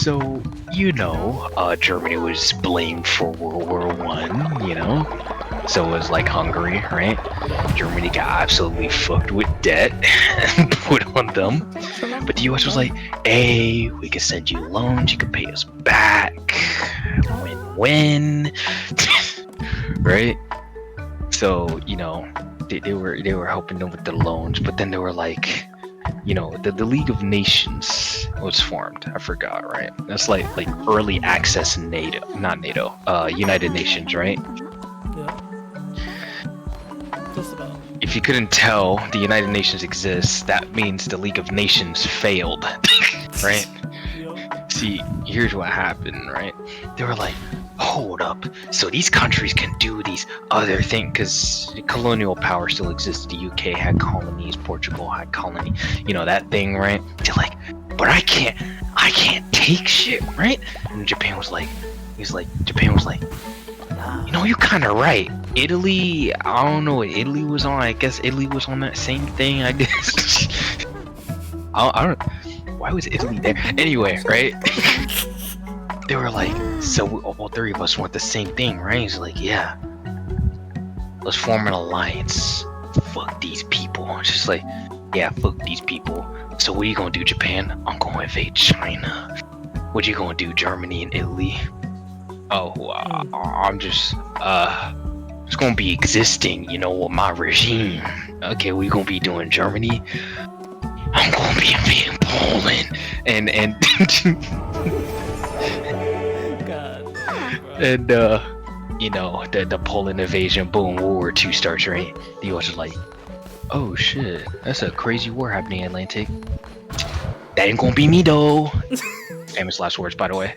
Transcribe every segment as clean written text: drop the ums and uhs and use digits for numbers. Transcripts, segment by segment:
So, Germany was blamed for World War I, So it was like Hungary, right? Germany got absolutely fucked with debt put on them. But the US was like, hey, we can send you loans, you can pay us back. Win-win. Right? So, they were helping them with the loans, but then they were like, the League of Nations was formed. I forgot, right? That's like early access NATO, not NATO, United Nations, right? Yeah. Just about. If you couldn't tell, the United Nations exists. That means the League of Nations failed, right? Yep. See, here's what happened, right? They were like, hold up. So these countries can do these other things because colonial power still exists. The UK had colonies, Portugal had colony, that thing, right? They're like, but I can't take shit, right? And Japan was like, you're kind of right. Italy, I don't know what Italy was on. I guess Italy was on that same thing, I guess. I don't. Why was Italy there? Anyway, right? They were like, so all three of us want the same thing, right? He's like, yeah. Let's form an alliance. Fuck these people. It's just like, yeah, fuck these people. So what are you gonna do, Japan? I'm gonna invade China. What you gonna do, Germany and Italy? Oh, I'm just gonna be existing, with my regime. Okay, we gonna be doing Germany. I'm gonna be invading Poland, and God. and the Poland invasion. Boom, World War II starts, right? The US is like, oh shit, that's a crazy war happening in Atlantic. That ain't gonna be me though. Famous last words, by the way.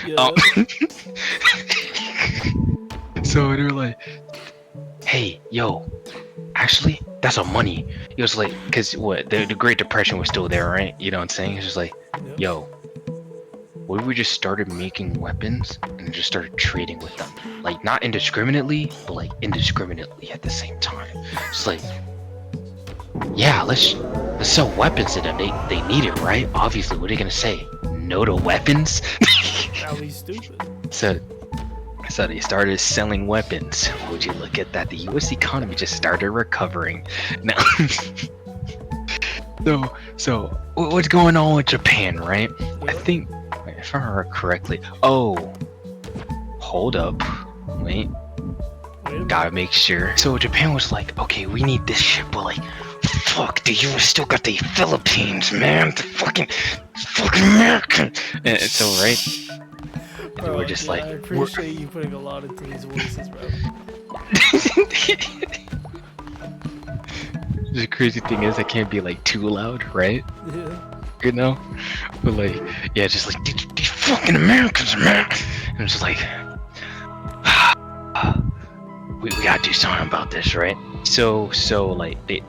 Yeah. So they're like, hey, yo, actually, that's our money. It was like, because the Great Depression was still there, right? You know what I'm saying? It's just like, yo, what if we just started making weapons and just started trading with them? Like, not indiscriminately, but like indiscriminately at the same time. It's like, yeah, let's sell weapons to them. They need it, right? Obviously, what are they gonna say? No to weapons? Now he's stupid. So they started selling weapons. Would you look at that? The U.S. economy just started recovering. Now, so what's going on with Japan, right? I think, if I remember correctly. Oh, hold up, wait. Gotta make sure. So Japan was like, okay, we need this shit, but like, fuck, the U.S. still got the Philippines, man. The fucking American. And so, right? Bro, We're just I appreciate you putting a lot into these voices, bro. The crazy thing is, I can't be like too loud, right? Yeah. But like, yeah, just like these fucking Americans, man. And it's just like, we gotta do something about this, right? So like they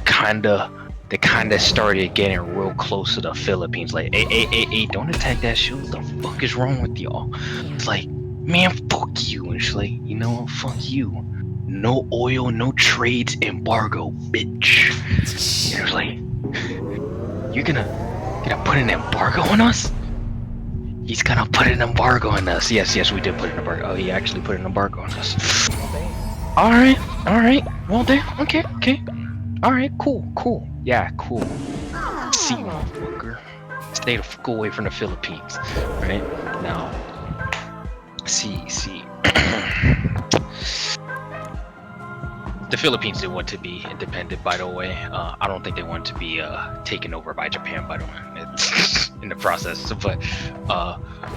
kind of started getting real close to the Philippines. Like, hey, don't attack that shit. What the fuck is wrong with y'all? It's like, man, fuck you. And she's like, you know what? Fuck you. No oil, no trades, embargo, bitch. And it was like, you're gonna put an embargo on us? He's gonna put an embargo on us. Yes, we did put an embargo. Oh, he actually put an embargo on us. All right. Well then, okay. All right, cool. Yeah, cool. See you, motherfucker. Stay the fuck away from the Philippines, right? Now, see. The Philippines didn't want to be independent, by the way. I don't think they want to be taken over by Japan, by the way. In the process, but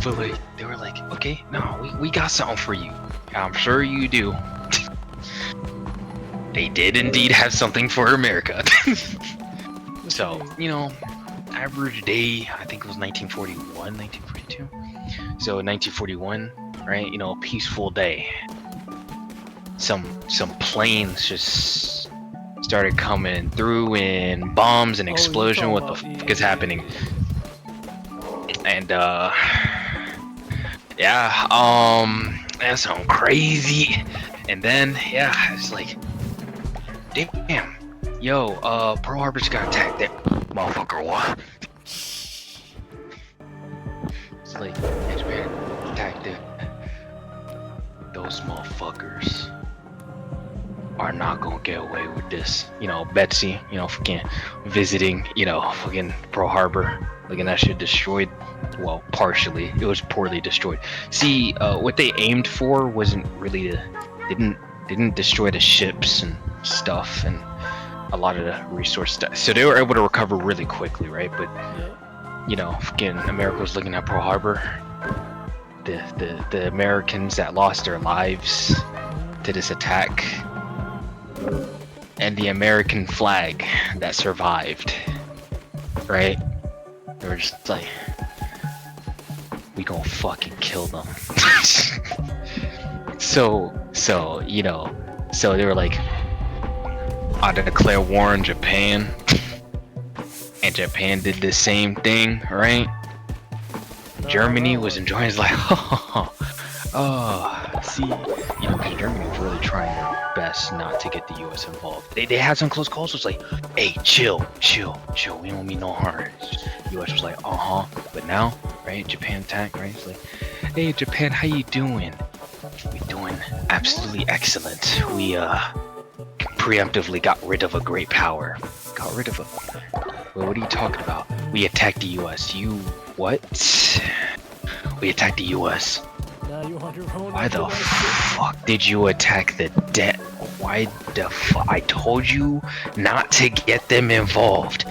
like they were like, okay, no, we got something for you. I'm sure you do. They did indeed have something for America. So, average day, I think it was 1941, 1942. So 1941, right? Peaceful day. Some planes just started coming through and bombs and explosion. What the fuck is happening? And that sounds crazy. And then it's like, damn, yo, Pearl Harbor just got attacked there, motherfucker. What? It's like, hey, Japan, attack those motherfuckers are not gonna get away with this. You know, Betsy, you know, fucking visiting, you know, fucking Pearl Harbor, like, and that shit destroyed. Well, partially, it was poorly destroyed. See, what they aimed for wasn't really didn't destroy the ships and stuff and a lot of the resource stuff. So they were able to recover really quickly, right? But you know, fucking America was looking at Pearl Harbor. The Americans that lost their lives to this attack, and the American flag that survived, right? They were just like, we gonna fucking kill them. so you know, so they were like, I declare war on Japan, and Japan did the same thing, right? Germany was enjoying. It's like, oh, see, you know, because Germany was really trying their best not to get the U.S. involved. They had some close calls. It's like, hey, chill. We don't mean no harm. U.S. was like, but now, right? Japan attacked, right? It's like, hey, Japan, how you doing? We doing absolutely excellent. We preemptively got rid of a great power. Got rid of a. Well, what are you talking about? We attacked the U.S. You what? We attacked the U.S. Now you on your own. Why the fuck did you attack the debt? Why the fuck? I told you not to get them involved.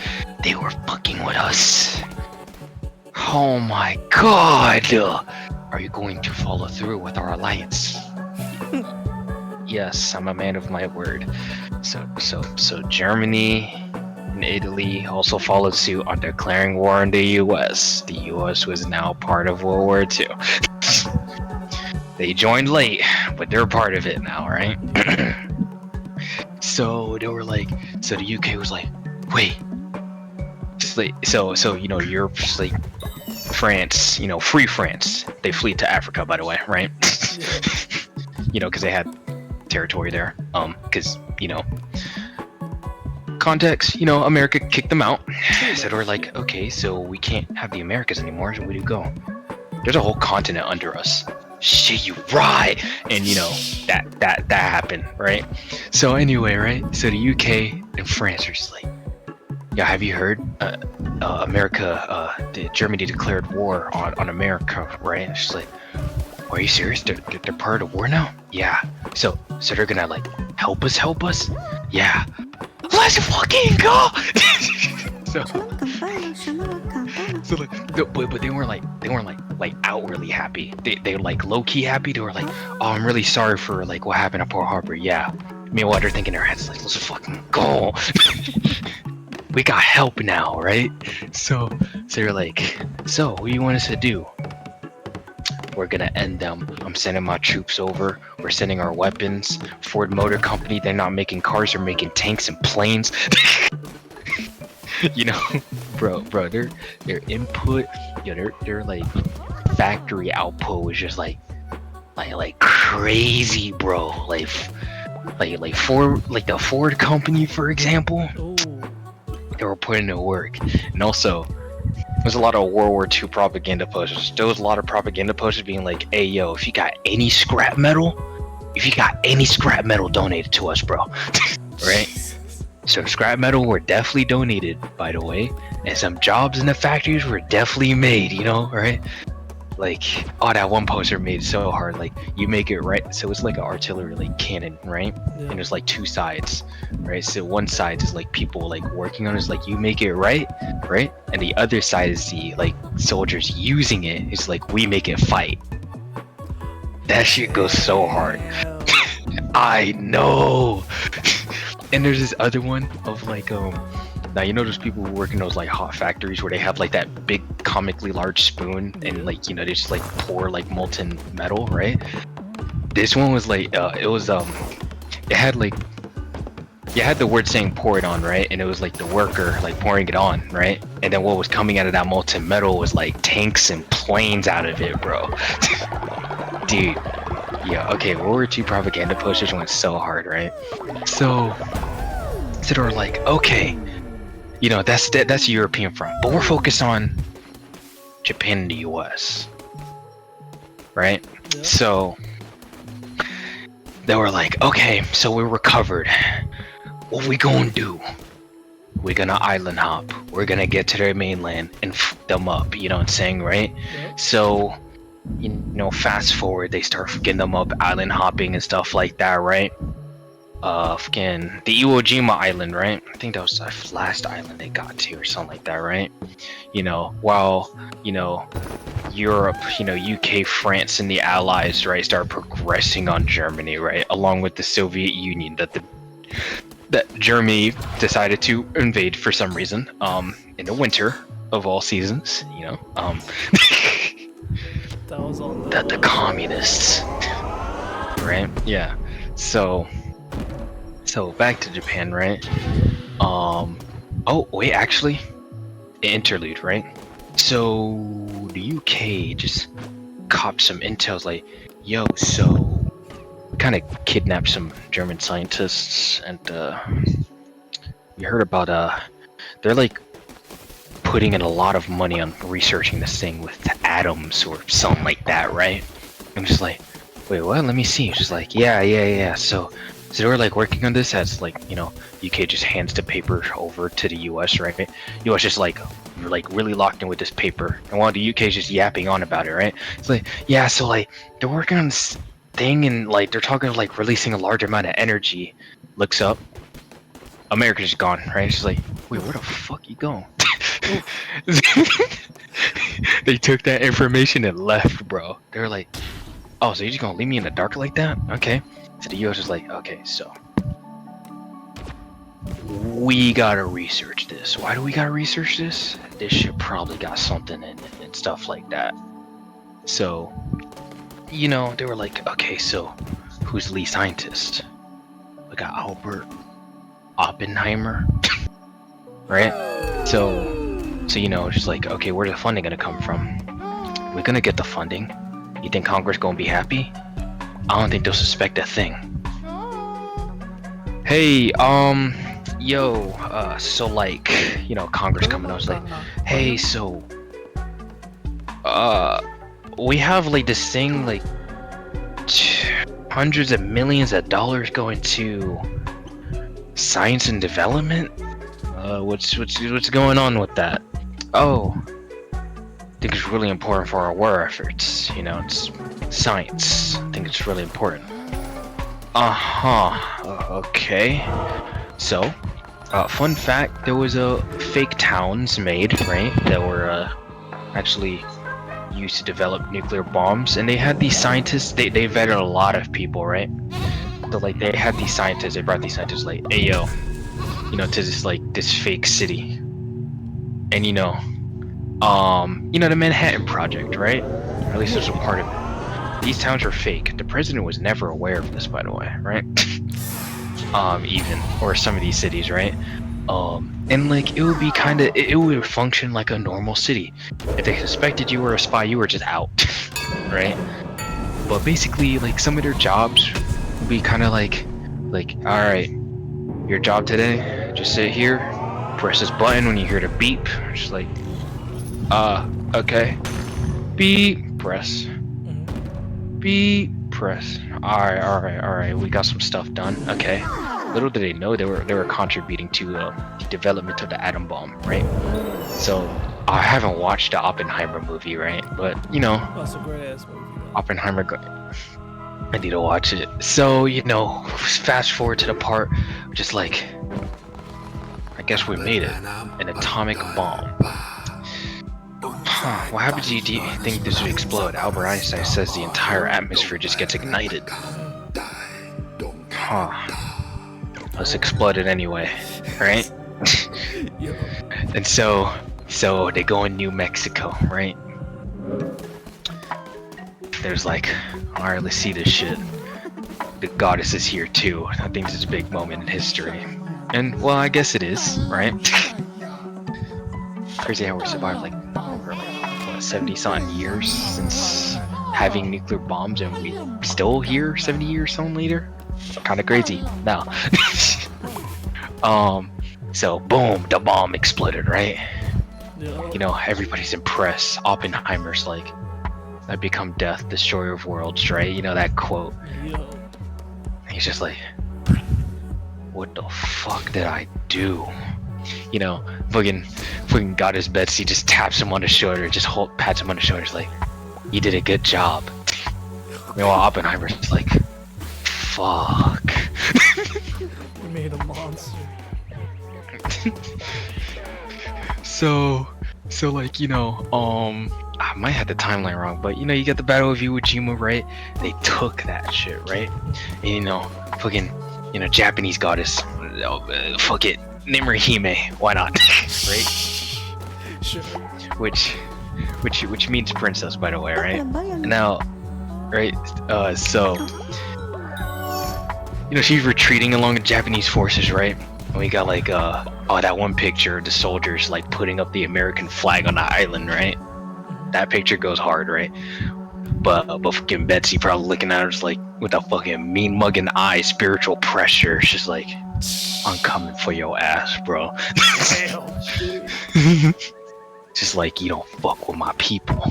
They were fucking with us. Oh my god! Are you going to follow through with our alliance? Yes, I'm a man of my word. So Germany and Italy also followed suit on declaring war on the U.S. The U.S. was now part of World War II. They joined late, but they're part of it now, right? So they were like, so the UK was like, wait. Just like, so you know, Europe's like, France, you know, free France. They flee to Africa, by the way, right? You know, because they had territory there. Because, you know, context, you know, America kicked them out. So they were like, okay, so we can't have the Americas anymore. So where do you go? There's a whole continent under us. Shit, you right. And you know, that happened, right? So anyway, right? So the UK and France are just like, yeah, have you heard? Germany declared war on America, right? It's just like, are you serious? They're part of the war now? Yeah. So they're gonna like help us? Yeah. Let's fucking go! So like, but they weren't like outwardly happy. They were like low key happy. They were like, oh, I'm really sorry for like what happened at Pearl Harbor. Yeah. Meanwhile, they're thinking in their heads like, let's fucking go. We got help now, right? So they're like, so what do you want us to do? We're gonna end them. I'm sending my troops over. We're sending our weapons. Ford Motor Company, they're not making cars, they're making tanks and planes. You know, bro, their input, you know, their like factory output was just like crazy, bro. Like Ford, like the Ford company, for example. Ooh. They were putting in work, and also there's a lot of World War II propaganda posters. There was a lot of propaganda posters being like, "Hey, yo, if you got any scrap metal, donate it to us, bro." Right? So scrap metal were definitely donated, by the way, and some jobs in the factories were definitely made, you know, right? Like, oh, that one poster made so hard. Like, you make it right, so it's like an artillery like cannon, right? Yeah. And there's like two sides, right? So one side is like people like working on it, is like you make it right, and the other side is the like soldiers using it. It's like we make it fight. That shit goes so hard. I know. And there's this other one of like now you know those people who work in those like hot factories where they have like that big comically large spoon and like, you know, they just like pour like molten metal, right? This one was like it had like, you had the word saying pour it on, right? And it was like the worker like pouring it on, right? And then what was coming out of that molten metal was like tanks and planes out of it, bro. Dude, yeah, okay, World War II propaganda posters went so hard, right? So they were like, okay, you know, that's the European front, but we're focused on Japan and the US. Right? Yeah. So they were like, okay, so we're recovered. What we gonna do? We're gonna island hop. We're gonna get to their mainland and f them up. You know what I'm saying, right? Yep. So, you know, fast forward, they start getting them up, island hopping and stuff like that, right? Fucking the Iwo Jima island, right? I think that was the last island they got to, or something like that, right? You know, while you know Europe, you know, UK, France, and the Allies, right, start progressing on Germany, right, along with the Soviet Union that Germany decided to invade for some reason, in the winter of all seasons, you know, That was on the communists, right? Yeah. So back to Japan, right? Oh wait, actually, interlude, right? So the UK just copped some intel, like, yo, so kind of kidnapped some German scientists, and we heard about they're like putting in a lot of money on researching this thing with atoms or something like that, right? I'm just like, wait, what? Let me see. She's like, yeah. So they were like working on this as, like, you know, UK just hands the paper over to the US, right? US just like really locked in with this paper, and while the UK is just yapping on about it, right? It's like, yeah, so like they're working on this thing, and like they're talking of like releasing a large amount of energy. Looks up, America's just gone, right? She's like, wait, where the fuck you going? They took that information and left, bro. They were like, oh, so you're just gonna leave me in the dark like that? Okay. So the US is like, okay, so we gotta research this. Why do we gotta research this? This shit probably got something in it and stuff like that. So, you know, they were like, okay, so who's the lead scientist? We got Albert Oppenheimer, right? So you know, just like, okay, where's the funding gonna come from? We're gonna get the funding. You think Congress gonna be happy? I don't think they'll suspect a thing. Hey, so like, you know, Congress coming out, it's like, hey, so, we have like this thing, like, hundreds of millions of dollars going to science and development. What's going on with that? Oh, I think it's really important for our war efforts. You know, it's science. I think it's really important. Okay. So, fun fact: there was a fake towns made, right? That were actually used to develop nuclear bombs, and they had these scientists. They vetted a lot of people, right? So like they had these scientists. They brought these scientists, like, hey yo, you know, to this fake city, and you know, the Manhattan Project, right? Or at least there's a part of it. These towns are fake. The president was never aware of this, by the way, right? Or some of these cities, right? And like it would be kind of, it would function like a normal city. If they suspected you were a spy, you were just out, right? But basically, like some of their jobs would be kind of like, all right, your job today, just sit here, press this button when you hear the beep. Just like, okay, beep, press, beep, press. All right. We got some stuff done. Okay. Little did they know they were contributing to the development of the atom bomb, right? So I haven't watched the Oppenheimer movie, right? But you know, That's a great ass movie. Man. Oppenheimer. I need to watch it. So, you know, fast forward to the part, just like, I guess we made it. An atomic bomb. Huh, what happens do you think this would explode? Albert Einstein says the entire atmosphere just gets ignited. Huh. Let's explode it anyway, right? And so they go in New Mexico, right? There's like, alright, let's see this shit. The goddess is here too. I think this is a big moment in history. And, well, I guess it is, right? Crazy how we survived like 70-something years since having nuclear bombs, and we still here 70 years something later. Kind of crazy now. So boom, the bomb exploded, right? Yeah. You know, everybody's impressed. Oppenheimer's like, I become death, destroyer of worlds, right? You know that quote. Yo. And he's just like, what the fuck did I do? You know, fucking goddess Betsy just taps him on the shoulder, pats him on the shoulder, it's like, you did a good job. Meanwhile, Oppenheimer's like, fuck. You made a monster. So like, you know, I might have the timeline wrong, but you know, you got the Battle of Iwo Jima, right? They took that shit, right? And you know, fucking, you know, Japanese goddess, fuck it, name her Hime, why not? Right? Sure. Which means princess, by the way, right? Now, right? So, you know, she's retreating along the Japanese forces, right? And we got like, oh, that one picture of the soldiers like putting up the American flag on the island, right? That picture goes hard, right? But fucking Betsy probably looking at her just like with a fucking mean mugging eye, spiritual pressure. She's like, I'm coming for your ass, bro. Damn, dude. Just like, you don't fuck with my people.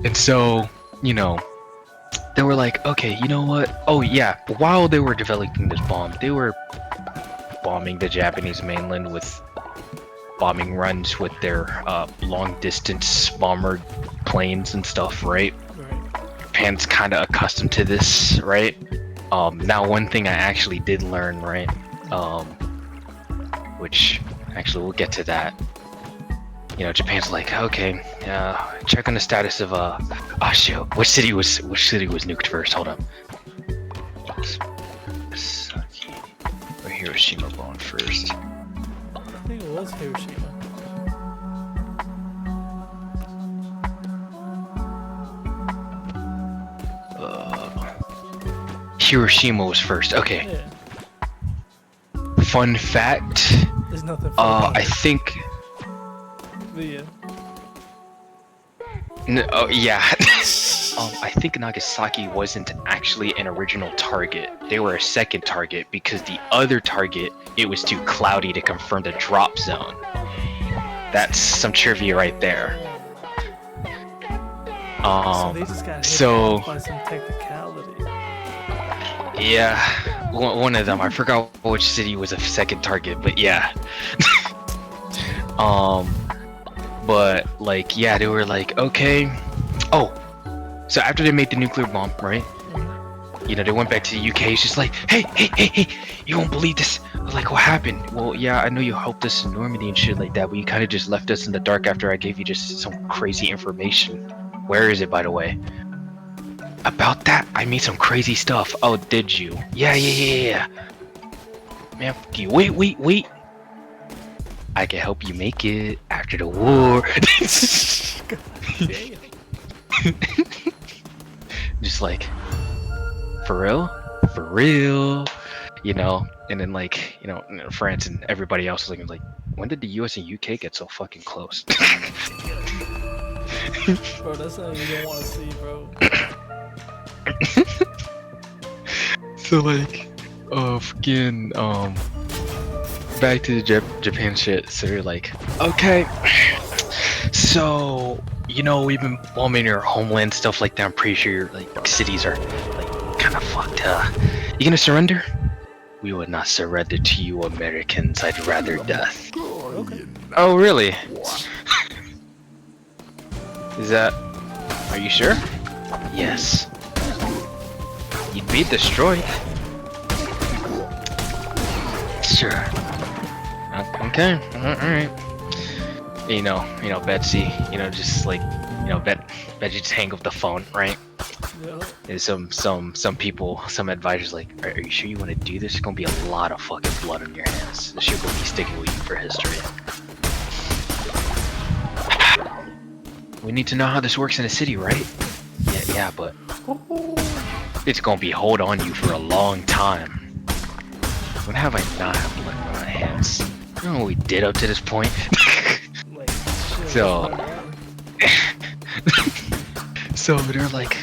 And so, you know, they were like, okay, you know what? Oh yeah, while they were developing this bomb, they were bombing the Japanese mainland with bombing runs with their long distance bomber planes and stuff, right? Right. Japan's kind of accustomed to this, right? Now one thing I actually did learn, right? Which actually we'll get to that. You know, Japan's like, okay, check on the status of oh shit, which city was nuked first? Hold up. Nagasaki or Hiroshima bomb first? I think it was Hiroshima. Hiroshima was first. Okay. Yeah. Fun fact. There's nothing. I think. Yeah. Oh yeah. I think Nagasaki wasn't actually an original target. They were a second target because the other target, it was too cloudy to confirm the drop zone. That's some trivia right there. So they just got hit by some technicality. Yeah, one of them. I forgot which city was a second target, but yeah. But like, yeah, they were like, okay. Oh, so after they made the nuclear bomb, right? You know, they went back to the UK. It's just like, hey, you won't believe this. I was like, what happened? Well, yeah, I know you helped us in Normandy and shit like that, but you kind of just left us in the dark after I gave you just some crazy information. Where is it, by the way? About that, I made some crazy stuff. Oh, did you? Yeah. Man, fuck you. Wait. I can help you make it after the war. God damn. Just like, for real, you know. And then like, you know, France and everybody else was looking like, when did the US and UK get so fucking close? Bro, that's something you don't want to see, bro. So like, fucking, back to the Japan shit. So they're like, okay, so you know, we've been bombing your homeland, stuff like that. I'm pretty sure your like cities are like kind of fucked. You gonna surrender? We would not surrender to you Americans. I'd rather death. Okay. Oh really? Is that? Are you sure? Yes. You'd be destroyed. Sure. Okay. Alright. You know, Betsy, you know, just like, you know, Betsy just hang up the phone, right? Yeah. There's some people, some advisors like, are you sure you want to do this? There's gonna be a lot of fucking blood on your hands. This shit will be sticking with you for history. We need to know how this works in the city, right? Yeah, but it's gonna be hold on you for a long time. When have I not had blood on my hands? You know what we did up to this point? Like, shit, So, so they're like,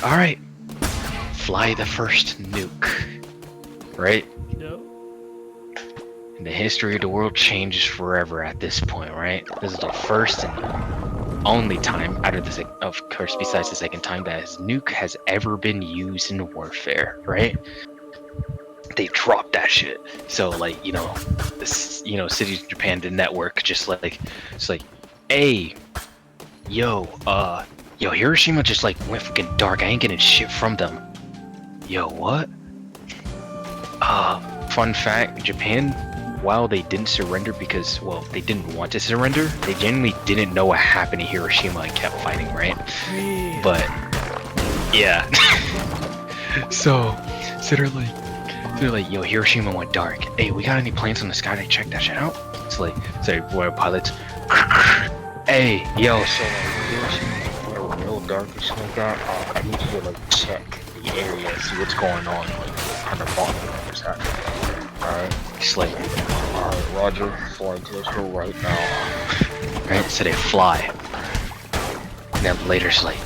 all right, fly the first nuke, right? Yo. And the history of the world changes forever at this point, right? This is the first and only time, out of the of course, besides the second time, that his nuke has ever been used in warfare, right? They dropped that shit. So like, you know, this, you know, cities in Japan, the network, just like, it's like, hey, yo, Hiroshima just like went fucking dark. I ain't getting shit from them. Yo, what? Fun fact, Japan, while they didn't surrender because, well, they didn't want to surrender, they genuinely didn't know what happened to Hiroshima and kept fighting, right? But, yeah. so they're like, yo, Hiroshima went dark. Hey, we got any planes in the sky to check that shit out? It's like, sorry, royal pilots. Hey, yo, so Hiroshima went real dark or something like that. I need you to like check the area, see what's going on, like on the bottom of what's happening. Alright, it's like, alright, Roger, flying to this hill right now. Right, so they fly. And then later it's like,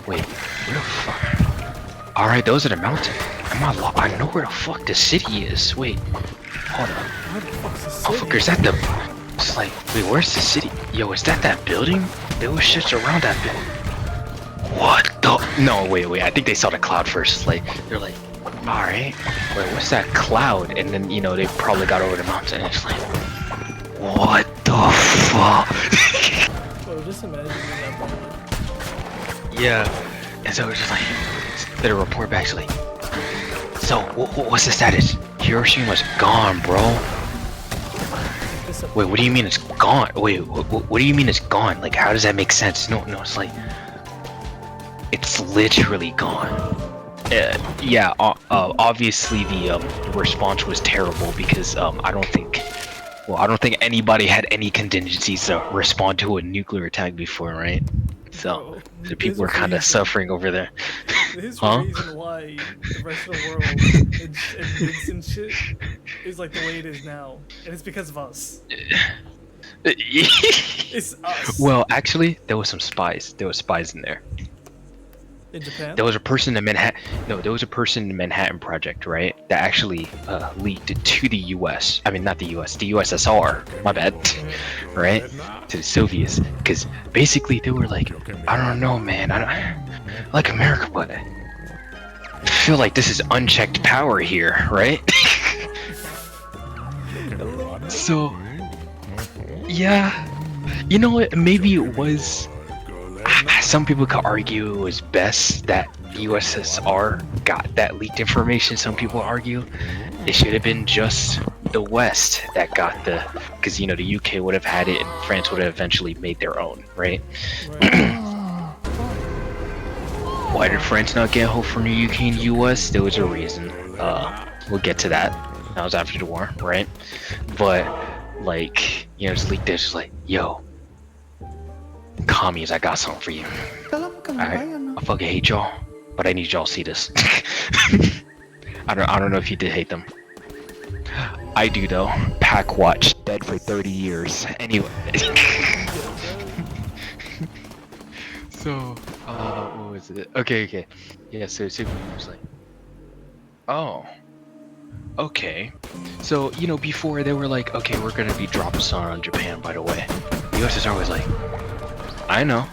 wait, where the fuck? Alright, those are the mountains. I know where the fuck the city is. Wait, hold on. Where the fuck's the Oh, city? fuck, is that the... It's like, wait, where's the city? Yo, is that building? There was shit around that building. What the... No, wait, I think they saw the cloud first. Like, they're like, alright, wait, what's that cloud? And then, you know, they probably got over the mountain and it's like, what the fuck? Bro, just imagine that moment. Yeah. And so it's just like, they report back, like, so, what's the status? Hiroshima's gone, bro. Wait, what do you mean it's gone? Wait, what do you mean it's gone? Like, how does that make sense? No, it's like, it's literally gone. Yeah, obviously the response was terrible because I don't think anybody had any contingencies to respond to a nuclear attack before, right? So, the people were kind of suffering over there. There's a reason why the rest of the world admits and shit is like the way it is now, and it's because of us. It's us. Well, actually, there was some spies. There was spies in there. In Japan? There was a person in Manhattan. No, there was a person in the Manhattan Project, right? That actually leaked to the U.S. I mean, not the U.S. The USSR. My bad. Right? To the Soviets, because basically they were like, I don't know, man. I don't like America, but I feel like this is unchecked power here, right? So, yeah, you know what? Maybe it was. Some people could argue it was best that the USSR got that leaked information. Some people argue it should have been just the West that got the, because you know the UK would have had it and France would have eventually made their own, right? Why did France not get help from the UK and US? There was a reason. We'll get to that. That was after the war, right? But like, you know, it's leaked. There, just like, yo, commies, I got something for you. Alright, I fucking hate y'all, but I need y'all to see this. I don't know if you did hate them. I do though. Pack watch, dead for 30 years. Anyway. So, what was it? Okay. Yeah, so Superman was like, oh, okay. So, you know, before they were like, okay, we're gonna be dropping some on Japan, by the way. The USSR was like, I know.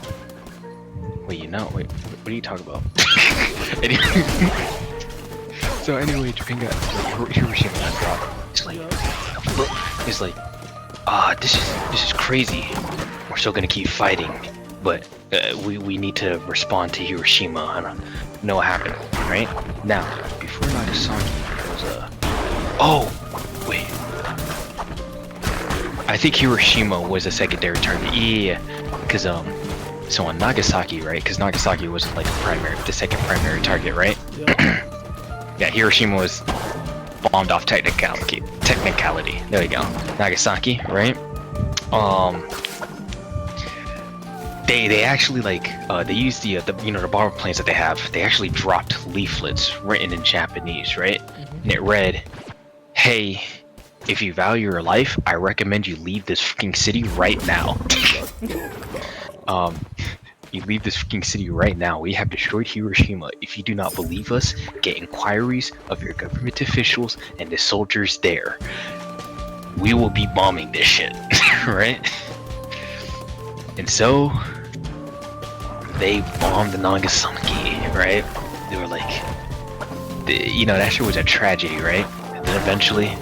Wait, you know? Wait, what are you talking about? So anyway, Japan got Hiroshima got dropped. It's like, this is crazy. We're still gonna keep fighting, but we need to respond to Hiroshima. I don't know what happened, right? Now, before Nagasaki, there was a. Oh, wait. I think Hiroshima was a secondary target. Yeah, because so on Nagasaki, right? Because Nagasaki was like the second primary target, right? Yeah, Hiroshima was bombed off technicality. There we go. Nagasaki, right? They actually like they used the you know the bomber planes that they have. They actually dropped leaflets written in Japanese, right? And it read, "Hey, if you value your life, I recommend you leave this fucking city right now." You leave this fucking city right now. We have destroyed Hiroshima. If you do not believe us, get inquiries of your government officials and the soldiers there. we will be bombing this shit, right? And so they bombed Nagasaki, right? They were like, you know, that shit was a tragedy, right? And then eventually,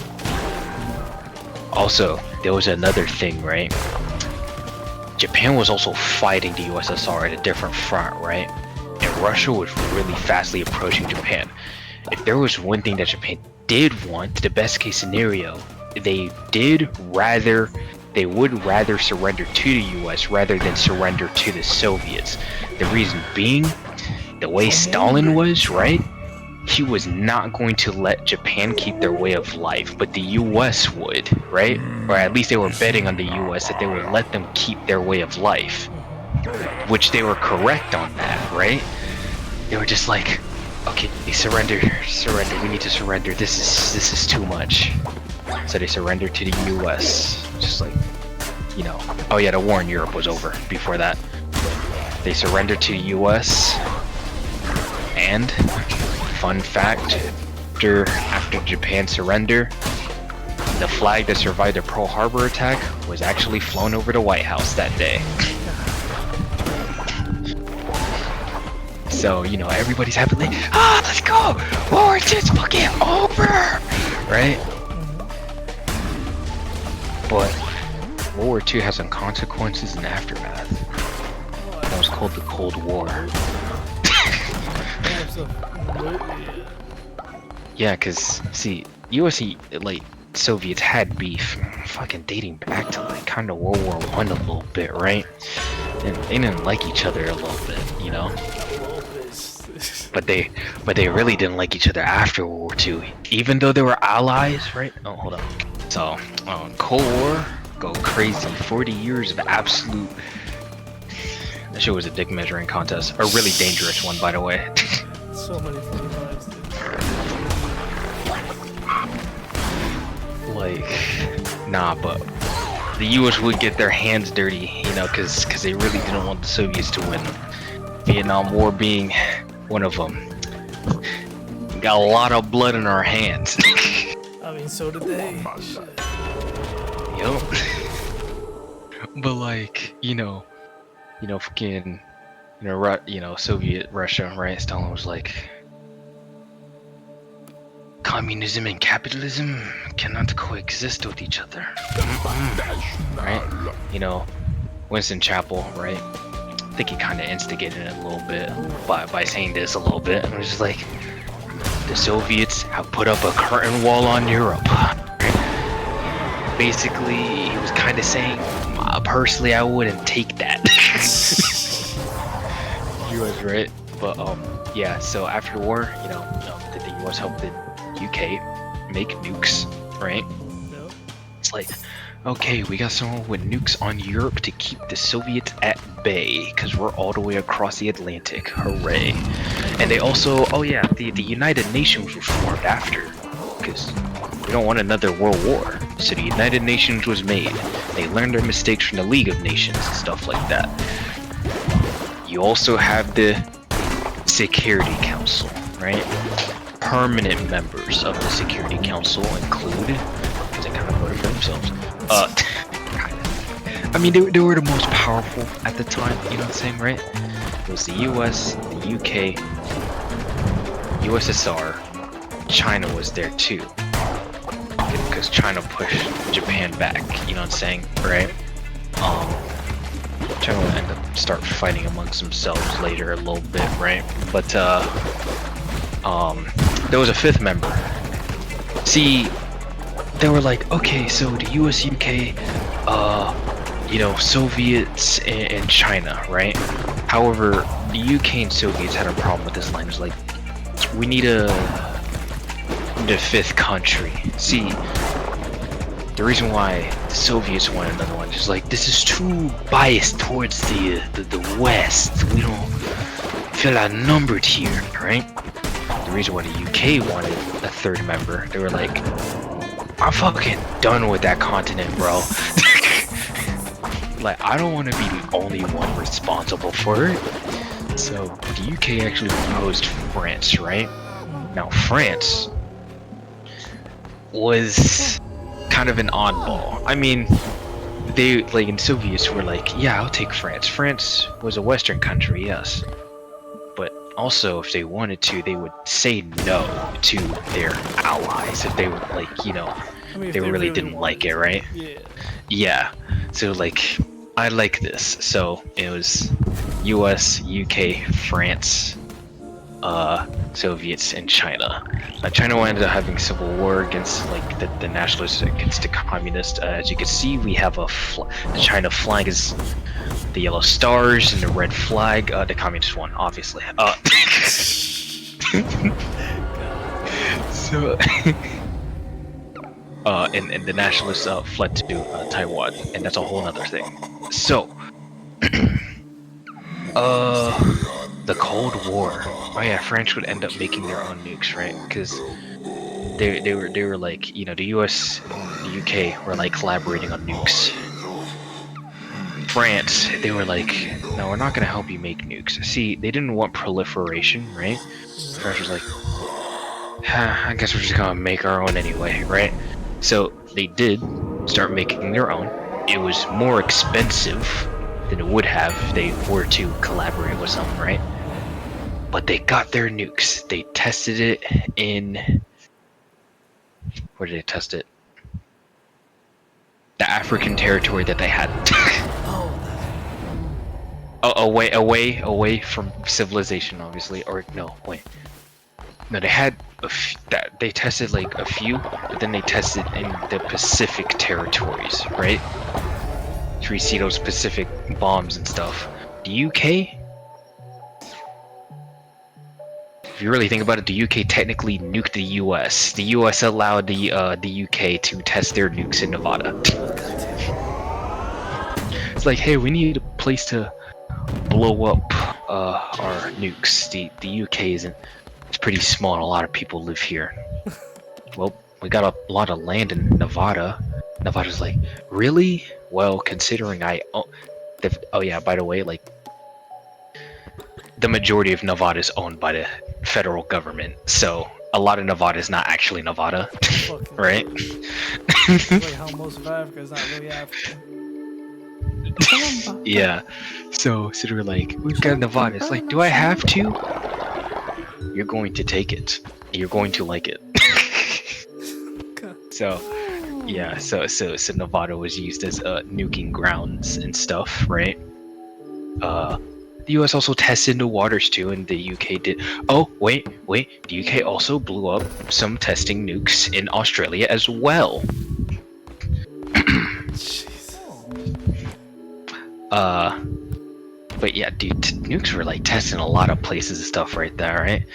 also, there was another thing, right? Japan was also fighting the USSR at a different front, right? And Russia was really fastly approaching Japan. If there was one thing that Japan did want, the best case scenario, they would rather surrender to the US rather than surrender to the Soviets. The reason being, the way Stalin was, right? He was not going to let Japan keep their way of life, but the US would, right? Or at least they were betting on the US that they would let them keep their way of life. Which they were correct on that, right? They were just like, okay, surrender, we need to surrender. This is too much. So they surrendered to the US. Just like, you know, oh yeah, the war in Europe was over before that. They surrendered to the US, and fun fact, after Japan's surrender, the flag that survived the Pearl Harbor attack was actually flown over the White House that day. So, you know, everybody's happy like, let's go! War is just fucking over! Right? But World War II has some consequences and aftermath. That was called the Cold War. Yeah, cause see, US like Soviets had beef, fucking dating back to like kind of World War I a little bit, right? And they didn't like each other a little bit, you know. But they really didn't like each other after World War II, even though they were allies, right? Oh, hold on. So, Cold War, go crazy. 40 years of absolute. That shit was a dick measuring contest, a really dangerous one, by the way. So many fucking lives, dude. Like, nah, but the US would get their hands dirty, you know, cause they really didn't want the Soviets to win. Vietnam War being one of them. Got a lot of blood in our hands. I mean, so did they. Yup. But like, you know, fucking, Soviet Russia, right? Stalin was like, communism and capitalism cannot coexist with each other. Right? You know, Winston Churchill, right? I think he kind of instigated it a little bit by saying this a little bit. And it was just like, the Soviets have put up a curtain wall on Europe. Basically, he was kind of saying, personally, I wouldn't take that. He was right. But yeah. So after the war, did the U.S. help the UK make nukes, right? No. It's like, okay, we got someone with nukes on Europe to keep the Soviets at bay, because we're all the way across the Atlantic. Hooray. And they also, oh yeah, the United Nations was formed after, because we don't want another world war. So the United Nations was made. They learned their mistakes from the League of Nations and stuff like that. You also have the Security Council, right? Permanent members of the Security Council include, because they kind of voted for themselves. I mean, they were the most powerful at the time, you know what I'm saying, right? It was the US, the UK, USSR, China was there too. Because China pushed Japan back, you know what I'm saying, right? China would end up start fighting amongst themselves later a little bit, right? But there was a fifth member. See, they were like, okay, so the US, UK, Soviets and China, right? However, the UK and Soviets had a problem with this line. It was like, we need a fifth country. See, the reason why the Soviets wanted another one is like, this is too biased towards the West. We don't feel outnumbered here, right? The reason why the UK wanted a third member, they were like, I'm fucking done with that continent, bro. Like, I don't want to be the only one responsible for it. So the UK actually proposed France, right? Now France was kind of an oddball. I mean, they like in Soviets were like, yeah, I'll take France. France was a Western country, yes, but also if they wanted to, they would say no to their allies if they were like, you know, I mean, if they really didn't wanted like it, to. right? Yeah. Yeah. So like, I like this. So it was U.S., U.K., France, Soviets, and China. China ended up having civil war against like the nationalists against the communists. As you can see, we have the China flag is the yellow stars and the red flag. The communist one, obviously. So, and the nationalists fled to Taiwan, and that's a whole other thing. So, the Cold War. Oh yeah, France would end up making their own nukes, right? Because they were like, you know, the U.S. and the U.K. were like collaborating on nukes. France, they were like, no, we're not gonna help you make nukes. See, they didn't want proliferation, right? France was like, I guess we're just gonna make our own anyway, right? So they did start making their own. It was more expensive than it would have if they were to collaborate with someone, right? But they got their nukes. They tested it in... Where did they test it? The African territory that they had. away from civilization, obviously. Or no, wait. No, they had they tested like a few, but then they tested in the Pacific territories, right? To see those Pacific bombs and stuff. The UK, if you really think about it, the UK technically nuked the US. The US allowed the UK to test their nukes in Nevada. It's like, hey, we need a place to blow up our nukes. The UK isn't. It's pretty small and a lot of people live here. Well, we got a lot of land in Nevada. Nevada's like, really? Well, considering oh yeah, by the way, like, the majority of Nevada is owned by the federal government, so a lot of Nevada is not actually Nevada, right? Like how most of Africa is not really Africa. Yeah, so they were like, we've got Nevada. It's like, do I have to? You're going to take it. You're going to like it. So, yeah, so Nevada was used as nuking grounds and stuff, right? The US also tested the waters too, and the UK did. Oh, wait, the UK also blew up some testing nukes in Australia as well. But yeah, dude, nukes were like testing a lot of places and stuff right there, right?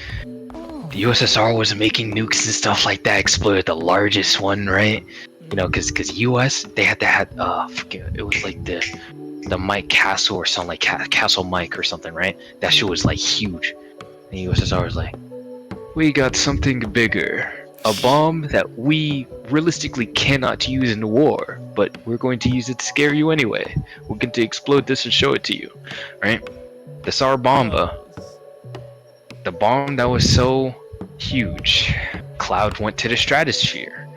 The USSR was making nukes and stuff like that, exploded the largest one, right? You know, cause US, they had it was like the Mike Castle or something, like Castle Mike or something, right? That shit was like huge. And the USSR was like, we got something bigger. A bomb that we realistically cannot use in the war, but we're going to use it to scare you anyway. We're going to explode this and show it to you, right? The Tsar Bomba. The bomb that was so huge. Cloud went to the stratosphere.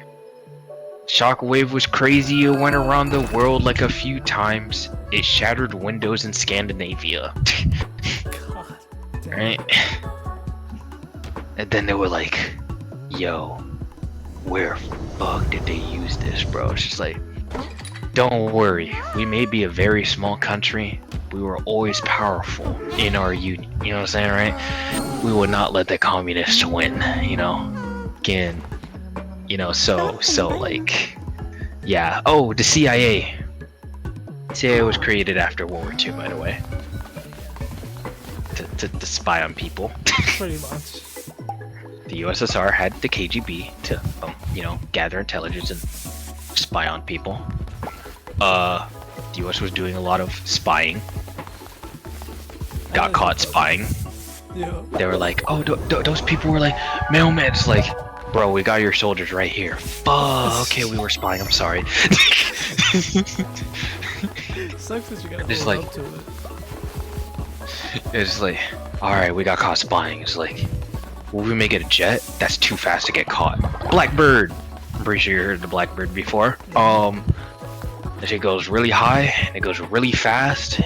Shockwave was crazy, it went around the world like a few times. It shattered windows in Scandinavia. Right? And then they were like, yo, where fuck did they use this, bro? It's just like, don't worry, we may be a very small country, we were always powerful in our union, you know what I'm saying, right? We would not let the communists win, you know? Again, you know, so like, yeah. Oh, the CIA. CIA was created after World War II, by the way. To spy on people. Pretty much. The USSR had the KGB to, you know, gather intelligence and spy on people. The US was doing a lot of spying. Got caught spying. Yeah. They were like, oh, those people were like, mailmen. It's like, bro, we got your soldiers right here. Fuck, okay, we were spying, I'm sorry. Sucks that you gotta It's hold like, up to it. It's like, alright, we got caught spying. It's like, will we make it a jet? That's too fast to get caught. Blackbird! pretty sure you heard the Blackbird before. That shit goes really high and it goes really fast.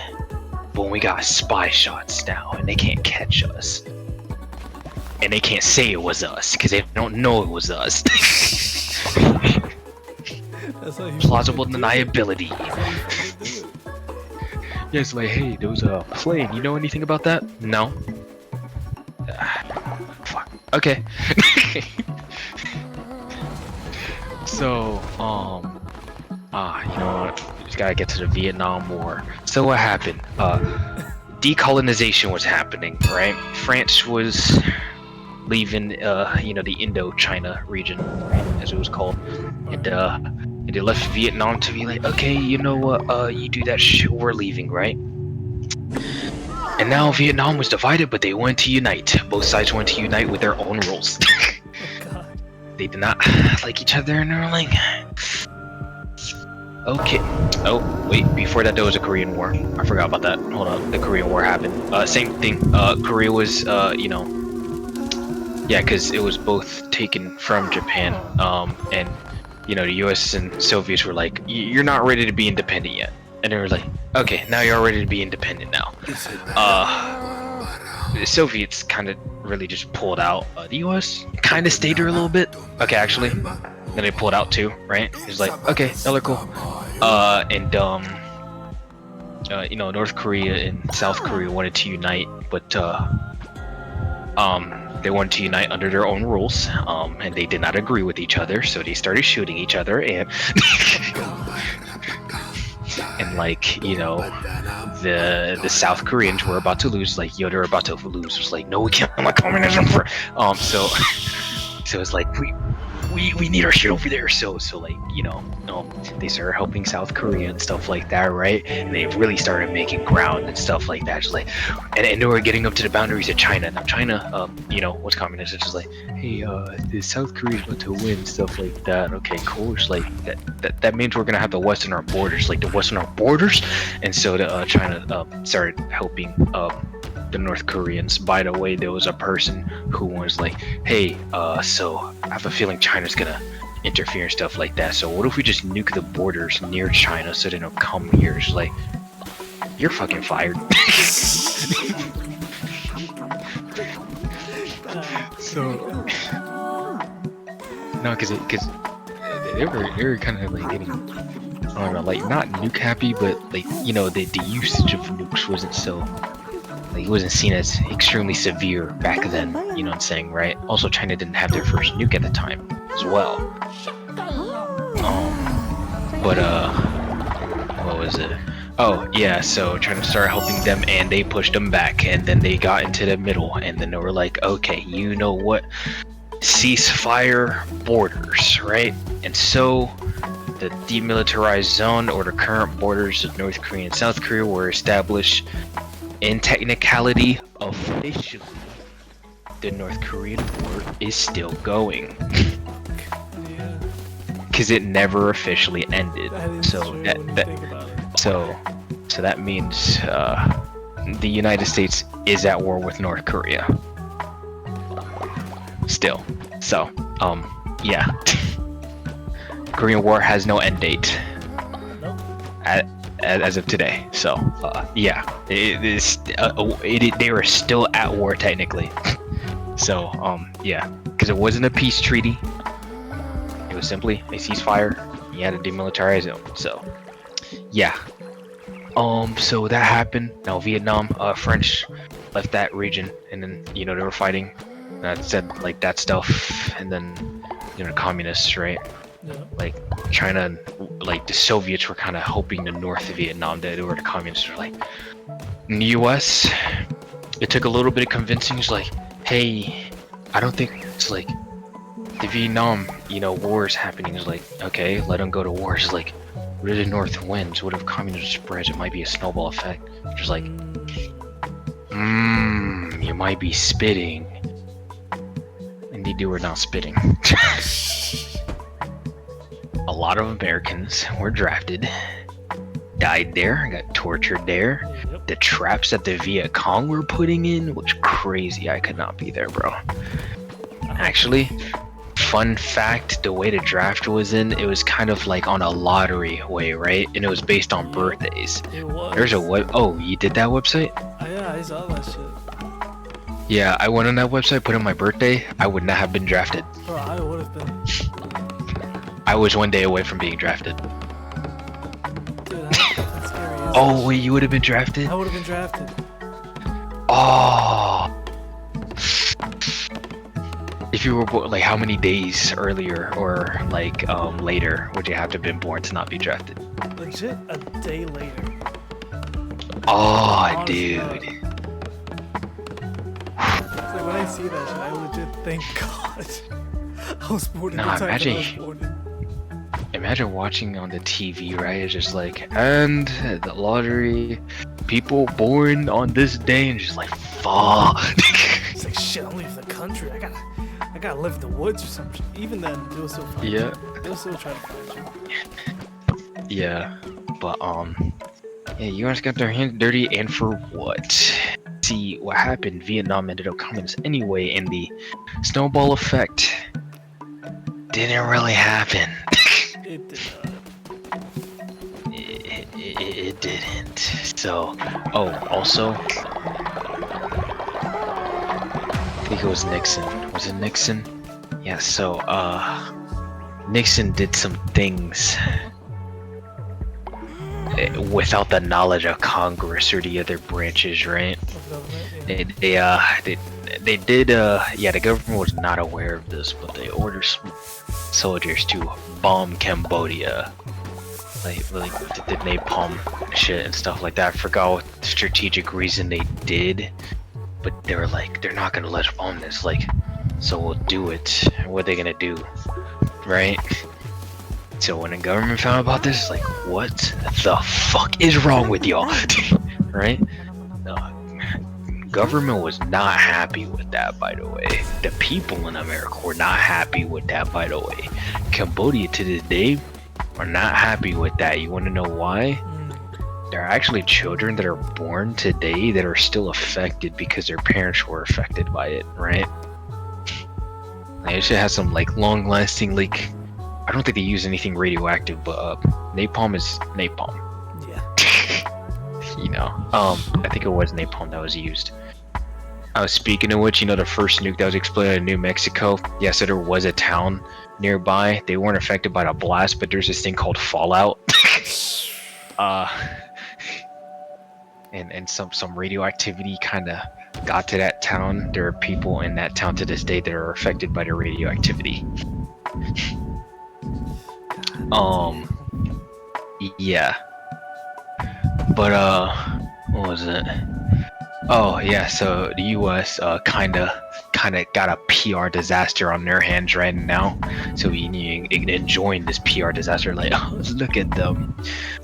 But we got spy shots now, and they can't catch us. And they can't say it was us because they don't know it was us. Plausible deniability. Yeah, it's like, hey, there was a plane. You know anything about that? No. Fuck. Okay. So, you know what? We just gotta get to the Vietnam War. So what happened? Decolonization was happening, right? France was leaving, you know, the Indochina region, as it was called, and they left Vietnam to be like, okay, you know what? You do that shit, we're leaving, right? And now Vietnam was divided, but they wanted to unite. Both sides wanted to unite with their own rules. They did not like each other, and they were like, okay. Oh, wait, before that there was a Korean War. I forgot about that. Hold on, the Korean War happened. Same thing. Korea was, you know, yeah, because it was both taken from Japan, and, you know, the US and Soviets were like, you're not ready to be independent yet. And they were like, okay, now you're ready to be independent now. The Soviets kind of really just pulled out. The US kind of stayed there a little bit. Okay, actually. Then they pulled out too, right? It's like, okay, y'all are cool. You know, North Korea and South Korea wanted to unite, but they wanted to unite under their own rules, and they did not agree with each other, so they started shooting each other, and and like, you know, the South Koreans were about to lose, like, yo, they're about to lose. It was like, no, we can't let communism for so it's like we need our shit over there. So like, you know, they started helping South Korea and stuff like that, right? And they really started making ground and stuff like that. Just like, and they were getting up to the boundaries of China. Now China, you know, what's communist? It's just like, hey, the South Korea's about to win, stuff like that. Okay, cool. It's like that means we're gonna have the West on our borders, like the West on our borders. And so China started helping the North Koreans. By the way, there was a person who was like, hey, so I have a feeling China's gonna interfere and stuff like that, so what if we just nuke the borders near China so they don't come here? It's like, you're fucking fired. So no, because they were kind of like getting, I don't know, like not nuke happy, but like, you know, the usage of nukes wasn't so, like, it wasn't seen as extremely severe back then, you know what I'm saying, right? Also, China didn't have their first nuke at the time as well. But what was it? Oh yeah, so China started helping them and they pushed them back, and then they got into the middle, and then they were like, okay, you know what? Ceasefire borders, right? And so the demilitarized zone, or the current borders of North Korea and South Korea, were established. In technicality, officially, the North Korean war is still going. Yeah. Because it never officially ended. So that means the United States is at war with North Korea. Still. So, yeah. Korean War has no end date. Nope. As of today, so yeah, they were still at war technically. So yeah, because it wasn't a peace treaty, it was simply a ceasefire. You had to demilitarize it. So yeah, so that happened. Now Vietnam, French left that region, and then, you know, they were fighting. That said, like, that stuff, and then, you know, communists, right? Yeah. Like China, like the Soviets were kind of hoping the North of Vietnam, that they were the communists were like. In the US, it took a little bit of convincing. It's like, hey, I don't think it's like the Vietnam, you know, war is happening. It's like, okay, let them go to war. It's like, what if the North wins? What if communism spreads? It might be a snowball effect. Just like, you might be spitting. And they were not spitting. A lot of Americans were drafted, died there, got tortured there. Yep. The traps that the Viet Cong were putting in was crazy. I could not be there, bro. Actually, fun fact, the way the draft was in, it was kind of like on a lottery way, right? And it was based on birthdays. It was. There's a web. Oh, you did that website? Yeah, I saw that shit. Yeah, I went on that website, put in my birthday. I would not have been drafted. Bro, I would have been. I was 1 day away from being drafted. Dude, that's scary. Oh wait, you would have been drafted? I would have been drafted. Oh. If you were born, like, how many days earlier or like later would you have to have been born to not be drafted? Legit, a day later. Oh, Honestly, dude. It's like when I see that shit, I legit thank God I was born in the Nah, time that I was imagine- born in. Imagine watching on the TV, right? It's just like, and the lottery, people born on this day, and just like, fuck. It's like shit. I'm leaving the country. I gotta live in the woods or something. Even then, they will still find you. Yeah. They'll still try to find you. Yeah, but yeah, U.S. got their hands dirty, and for what? See, what happened? Vietnam ended up communist anyway, and the snowball effect didn't really happen. It did It didn't. So, oh, also, I think it was Nixon. Was it Nixon? Yeah. So, Nixon did some things without the knowledge of Congress or the other branches, right? They did. Yeah, the government was not aware of this, but they ordered soldiers to bomb Cambodia, like the napalm shit and stuff like that. I forgot what strategic reason they did, but they were like, they're not gonna let us bomb this. Like, so we'll do it. What are they gonna do, right? So when the government found out about this, like, what the fuck is wrong with y'all, right? Government was not happy with that, by the way. The people in America were not happy with that, by the way. Cambodia to this day are not happy with that. You want to know why? There are actually children that are born today that are still affected because their parents were affected by it, right? Like, it should have some like long-lasting, like, I don't think they use anything radioactive, but napalm is napalm. Yeah. You know, I think it was napalm that was used. Speaking of which, you know, the first nuke that was exploded in New Mexico. Yeah, so there was a town nearby. They weren't affected by the blast, but there's this thing called fallout. And some radioactivity kind of got to that town. There are people in that town to this day that are affected by the radioactivity. Yeah. But what was it? Oh yeah, so the U.S. kinda got a PR disaster on their hands right now. So we enjoying this PR disaster. Like, oh, look at them,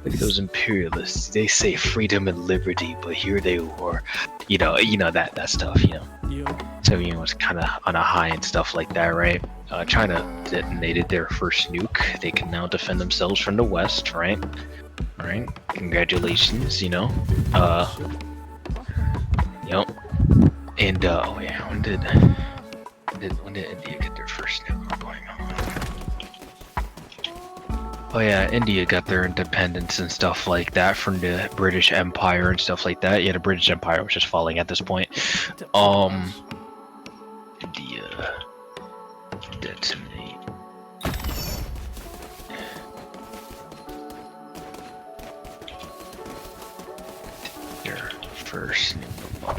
look at those imperialists. They say freedom and liberty, but here they were. You know that stuff. You know. Yeah. So it's kind of on a high and stuff like that, right? China detonated their first nuke. They can now defend themselves from the West, right? Right. Congratulations, you know. Yep. And oh yeah, when did India get their first nuke going on? Oh yeah, India got their independence and stuff like that from the British Empire and stuff like that. Yeah, the British Empire was just falling at this point. India detonate. Their first nuke bomb.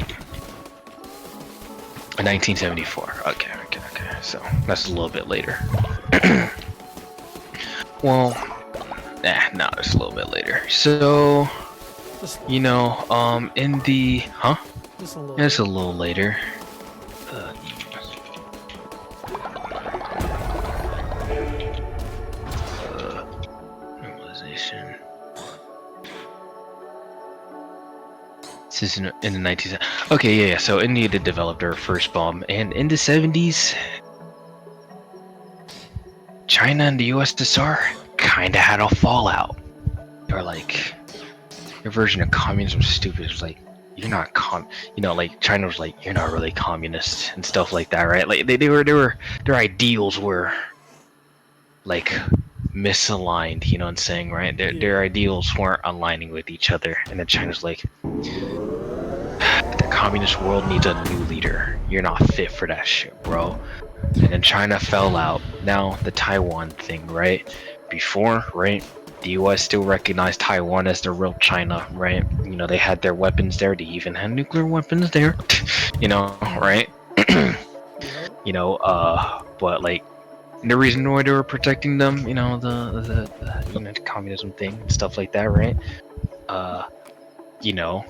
1974. Okay. So that's a little bit later. Well, no, it's a little bit later. So, you know, in the it's a little later. Normalization. This is in the 1970s. Okay, yeah. So India did develop their first bomb, and in the 70s, China and the USSR kind of had a fallout. They were like, their version of communism was stupid. It was like, you're not you know, like China was like, you're not really communist and stuff like that, right? Like their ideals were like misaligned, you know what I'm saying, right? Their ideals weren't aligning with each other, and then China's like, the communist world needs a new leader. You're not fit for that shit, bro. And then China fell out. Now the Taiwan thing, right? Before, right? The U.S. still recognized Taiwan as the real China, right? You know, they had their weapons there. They even had nuclear weapons there, you know, right? You know, but like the reason why they were protecting them, you know, the you know, the communism thing and stuff like that, right? You know,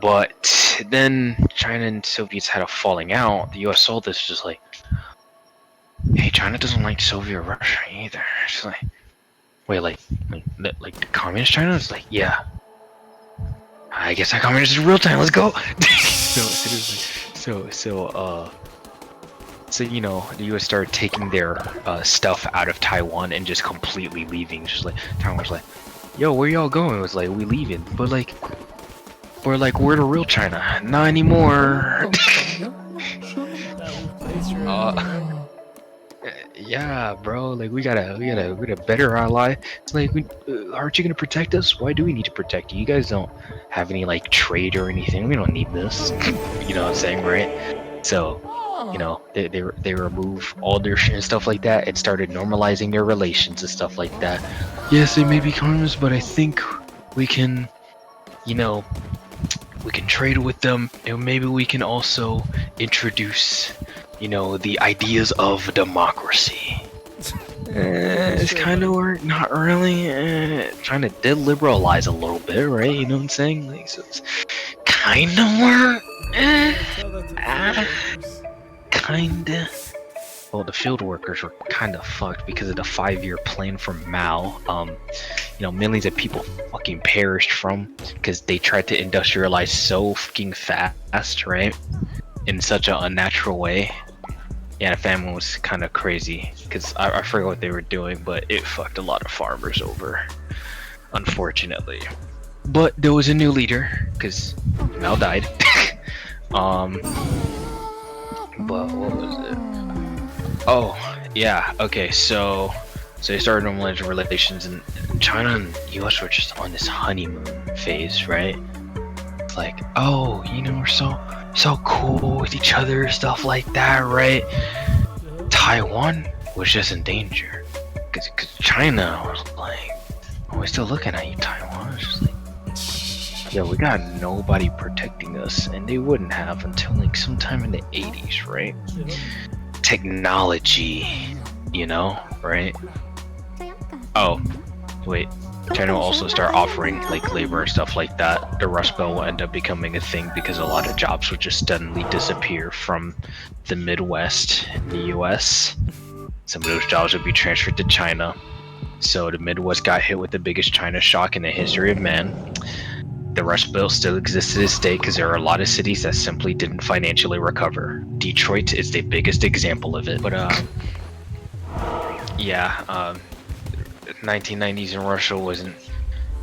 but then China and Soviets had a falling out. The U.S. saw this just like, hey, China doesn't like Soviet Russia either. It's like, wait, like the communist China? It's like, yeah. I guess that communist is real time. Let's go. So you know, the U.S. started taking their stuff out of Taiwan and just completely leaving. Just like Taiwan was like, yo, where y'all going? It was like, we leaving, but like, we're the real China. Not anymore. Yeah, bro. Like we gotta better ally. It's like, aren't you gonna protect us? Why do we need to protect you? You guys don't have any like trade or anything. We don't need this. You know what I'm saying, right? So, you know, they remove all their shit and stuff like that and started normalizing their relations and stuff like that. Yes, they may be communists, but I think we can, you know, we can trade with them, and maybe we can also introduce, you know, the ideas of democracy. It's kind of work, not really. Trying to de-liberalize a little bit, right? You know what I'm saying? Like, so it's kind of work. Kinda. Well, the field workers were kind of fucked because of the 5-year plan from Mao. You know, millions of people fucking perished from because they tried to industrialize so fucking fast, right? In such an unnatural way. Yeah, the famine was kind of crazy because I forget what they were doing, but it fucked a lot of farmers over, unfortunately. But there was a new leader because Mao died. But what was it? Oh, yeah. Okay, so they started normalizing relations, and China and US were just on this honeymoon phase, right? Like, oh, you know, we're so cool with each other, stuff like that, right? Taiwan was just in danger because China was like, oh, we're still looking at you, Taiwan. It's just like, yo, we got nobody protecting us, and they wouldn't have until like sometime in the 80s, right? Technology, you know, right? Oh, wait. China will also start offering like labor and stuff like that. The Rust Belt will end up becoming a thing because a lot of jobs would just suddenly disappear from the Midwest in the US. Some of those jobs would be transferred to China. So the Midwest got hit with the biggest China shock in the history of man. The Rust Belt still exists to this day because there are a lot of cities that simply didn't financially recover. Detroit is the biggest example of it. But yeah, 1990s in Russia wasn't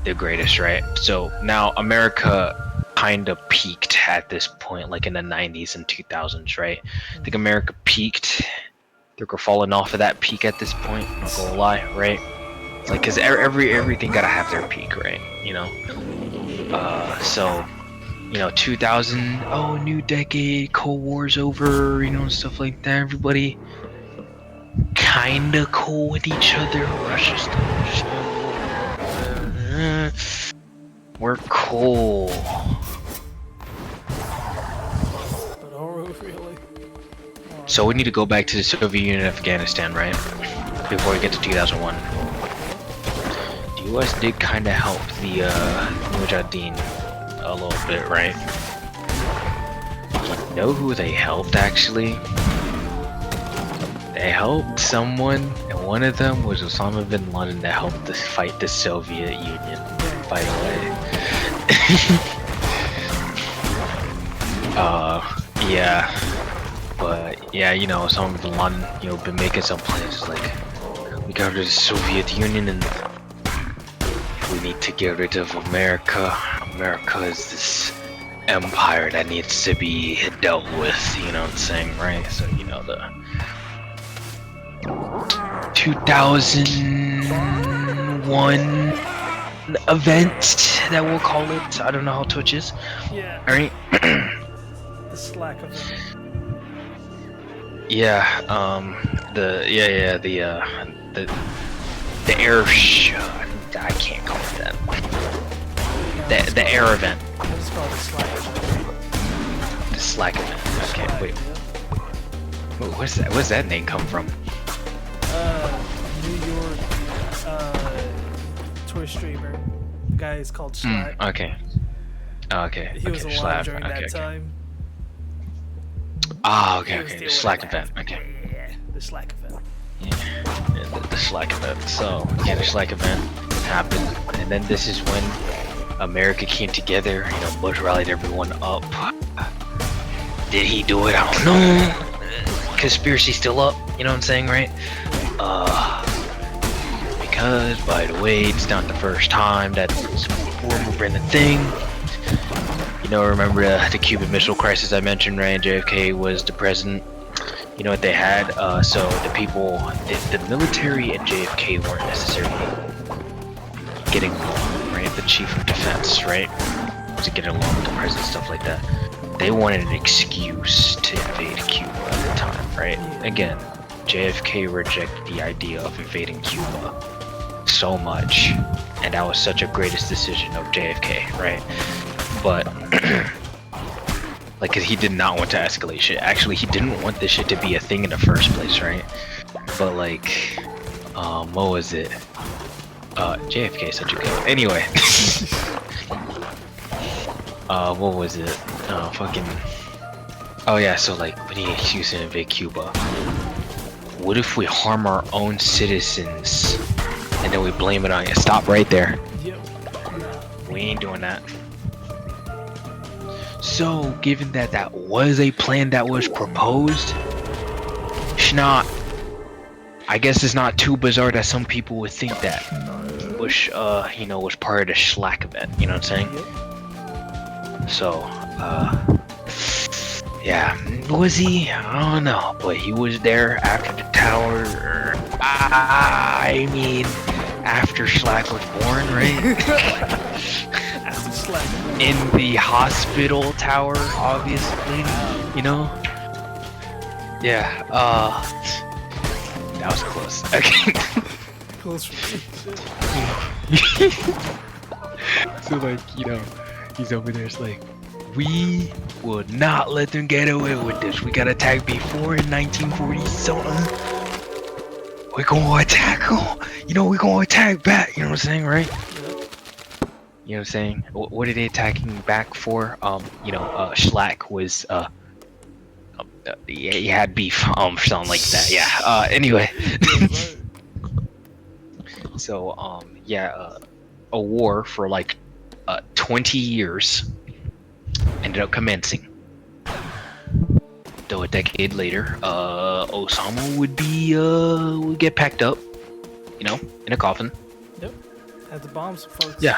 the greatest, right? So now America kind of peaked at this point, like in the 90s and 2000s, right? I think America peaked. They're falling off of that peak at this point, not gonna lie, right? It's like, cause everything gotta have their peak, right? You know? So, you know, 2000, oh, new decade, Cold War's over, you know, and stuff like that. Everybody kinda cool with each other. Russia's still, we're cool. But are we really? So we need to go back to the Soviet Union and Afghanistan, right? Before we get to 2001. The US did kinda help the Mujahideen a little bit, right? You know who they helped actually? They helped someone, and one of them was Osama bin Laden that helped us fight the Soviet Union, by the way. Yeah. But yeah, you know, Osama bin Laden, you know, been making some plans like, we got rid of the Soviet Union and we need to get rid of America. America is this empire that needs to be dealt with, you know what I'm saying, right? So, you know, the 2001 event that we'll call it. I don't know how Twitch is. Yeah. Alright? The Slack event. Yeah, the air I can't call it that. The air event. Let's call it the Slack event. The Slack event. Okay, Slack, wait. yeah. Where's that? Where's that name come from? New York, Twitch streamer. The guy is called Slack. Okay. Okay. He was okay. alive during okay, that okay. time. Ah, He okay, was okay. The dealing Slack with event. that. Okay. Yeah, the Slack event. Yeah, the Slack event. So, yeah, the Slack event happened, and then this is when America came together. You know, Bush rallied everyone up. Did he do it? I don't know. Conspiracy still up. You know what I'm saying, right? Because, by the way, it's not the first time that rumor been a thing. You know, remember the Cuban Missile Crisis I mentioned, right? JFK was the president. You know what they had? So the people, the military and JFK weren't necessarily getting along, right? The chief of defense, right? To get along with the president, stuff like that. They wanted an excuse to invade Cuba at the time, right? Again, JFK rejected the idea of invading Cuba so much, and that was such a greatest decision of JFK, right? But like, 'cause he did not want to escalate shit. Actually, he didn't want this shit to be a thing in the first place, right? But like, what was it? JFK is such a good. Anyway, what was it? Fucking. Oh yeah, so like, we need an excuse to invade Cuba. What if we harm our own citizens and then we blame it on you? Stop right there. Yep. We ain't doing that. So, given that that was a plan that was proposed, I guess it's not too bizarre that some people would think that Bush, you know, was part of the Slack event. You know what I'm saying? Yep. So, yeah, was he? I don't know, but he was there after the tower. I mean, after Slack was born, right? After Slack event. In the hospital tower, obviously, you know? Yeah, that was close. Okay. Close for me. So, like, you know, he's over there, it's like, we will not let them get away with this. We got attacked before in 1940 something. We're gonna attack them. You know, we're gonna attack back. You know what I'm saying, right? Yep. You know what I'm saying? What are they attacking back for? You know, Slack was, he had beef, something like that. Yeah. Anyway. So, yeah, a war for like 20 years ended up commencing. Though a decade later, Osama would get packed up, you know, in a coffin. Yep. Had the bombs, folks. Yeah.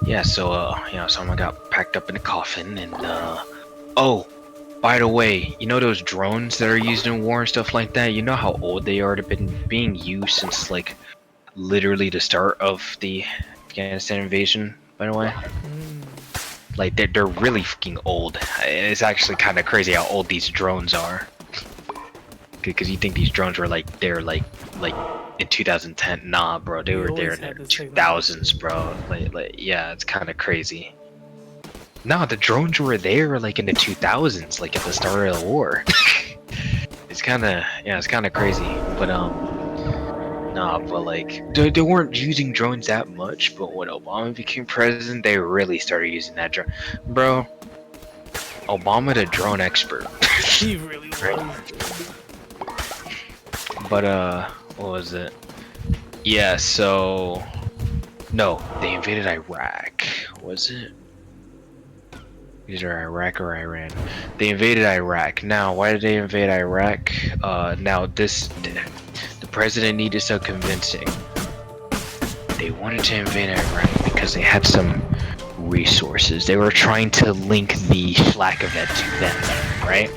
Yeah, so, you know, someone got packed up in a coffin, and, oh, by the way, you know those drones that are used in war and stuff like that? You know how old they are? They've been being used since, like, literally the start of the Afghanistan invasion, by the way. Like, they're really fucking old. It's actually kind of crazy how old these drones are. Because you think these drones were, like, they're, like in 2010. Nah, bro, they were there in the 2000s, bro. Like, yeah, it's kind of crazy. No, the drones were there, like, in the 2000s, like, at the start of the war. It's kind of, yeah, it's kind of crazy. But, nah, but, like, they weren't using drones that much, but when Obama became president, they really started using that drone. Bro, Obama the drone expert. He really was. Right. But, what was it? Yeah, so... No, they invaded Iraq. Was it? Either Iraq or Iran. They invaded Iraq. Now, why did they invade Iraq? Now, the president needed some convincing. They wanted to invade Iraq because they had some resources. They were trying to link the Schlack event to them, right?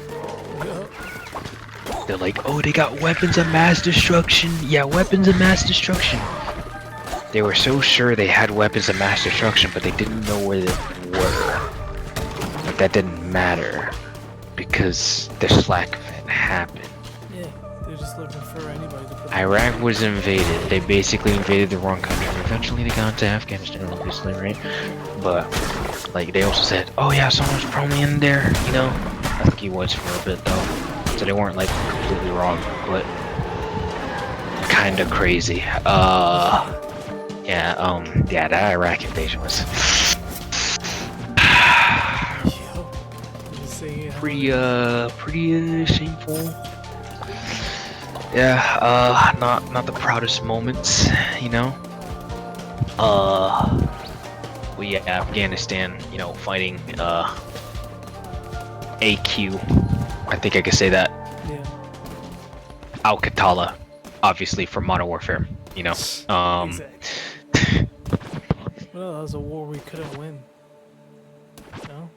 They're like, oh, they got weapons of mass destruction. Yeah, weapons of mass destruction. They were so sure they had weapons of mass destruction, but they didn't know where they were. But that didn't matter because the Schlack event happened. Yeah, they're just looking for anybody to put Iraq was invaded. They basically invaded the wrong country. Eventually they got into Afghanistan, obviously, right? But, like, they also said, oh yeah, someone's probably in there, you know? I think he was for a bit, though. So they weren't, like, completely wrong, but kinda crazy. Yeah, that Iraq invasion was pretty shameful. Yeah, not the proudest moments, you know. Well, yeah, Afghanistan, you know, fighting AQ. I think I could say that. Yeah. Al-Qatala, obviously from Modern Warfare, you know. Exactly. Well, that was a war we couldn't win. No?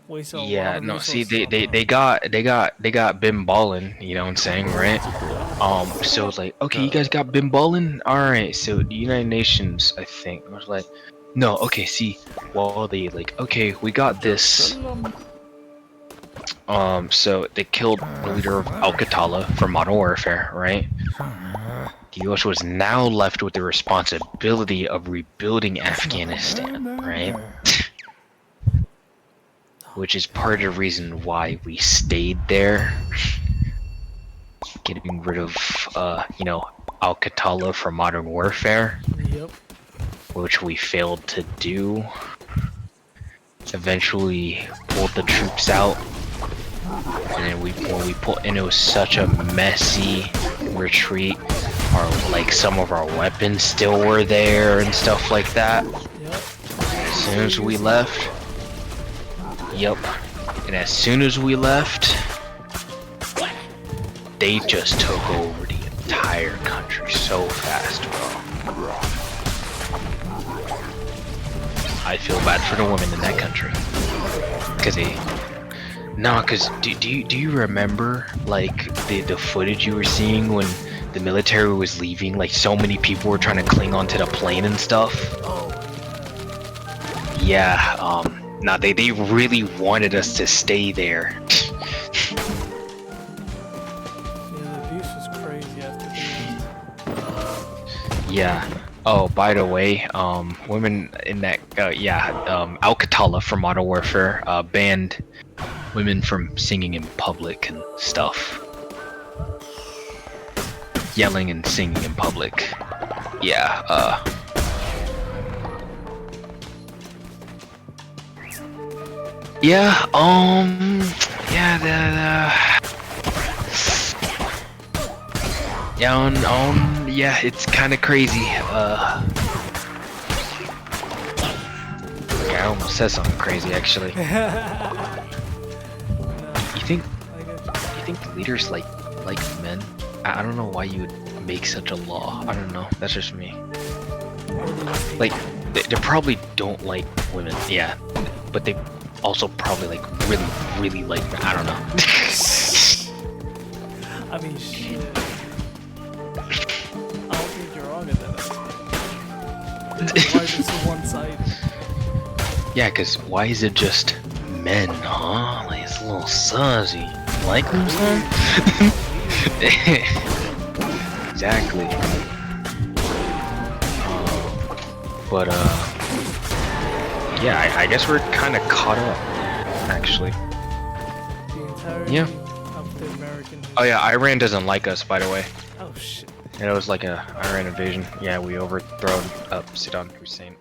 Waste a lot of see, resources they got been ballin', you know what I'm saying, right? So it's like, okay, you guys got been ballin'? Alright, so the United Nations, I think, was like, no, okay, see, well, they like, okay, we got this. So they killed the leader of Al-Qatala for Modern Warfare, right? The US was now left with the responsibility of rebuilding Afghanistan, right? Which is part of the reason why we stayed there. Getting rid of, you know, Al-Qatala for Modern Warfare. Yep. Which we failed to do. Eventually pulled the troops out. And then when we pulled, and it was such a messy retreat. Like some of our weapons still were there and stuff like that. Yep. As soon as we left. Yep. And as soon as we left, they just took over the entire country so fast, bro. I feel bad for the women in that country. Cause do you remember like the footage you were seeing when the military was leaving? Like so many people were trying to cling onto the plane and stuff. Yeah, nah, they really wanted us to stay there. Yeah. Oh, by the way, women in that, Al-Qatala from Modern Warfare banned women from singing in public and stuff. Yelling and singing in public. Yeah, yeah, yeah, it's kind of crazy. Yeah, I almost said something crazy, actually. You think the leaders like men? I don't know why you would make such a law. I don't know. That's just me. Like, they probably don't like women. Yeah, but they also probably like really like men. I don't know. I mean, shit. I don't think you're wrong in that aspect. Why is it so one-sided? Yeah, cause why is it just men, huh? Like it's a little sussy. You like them, son? Exactly. Yeah, I guess we're kind of caught up, actually. The entirety Yeah. of the American. Oh yeah, Iran doesn't like us, by the way. Oh shit. And it was like a Iran invasion. Yeah, we overthrown Saddam Hussein.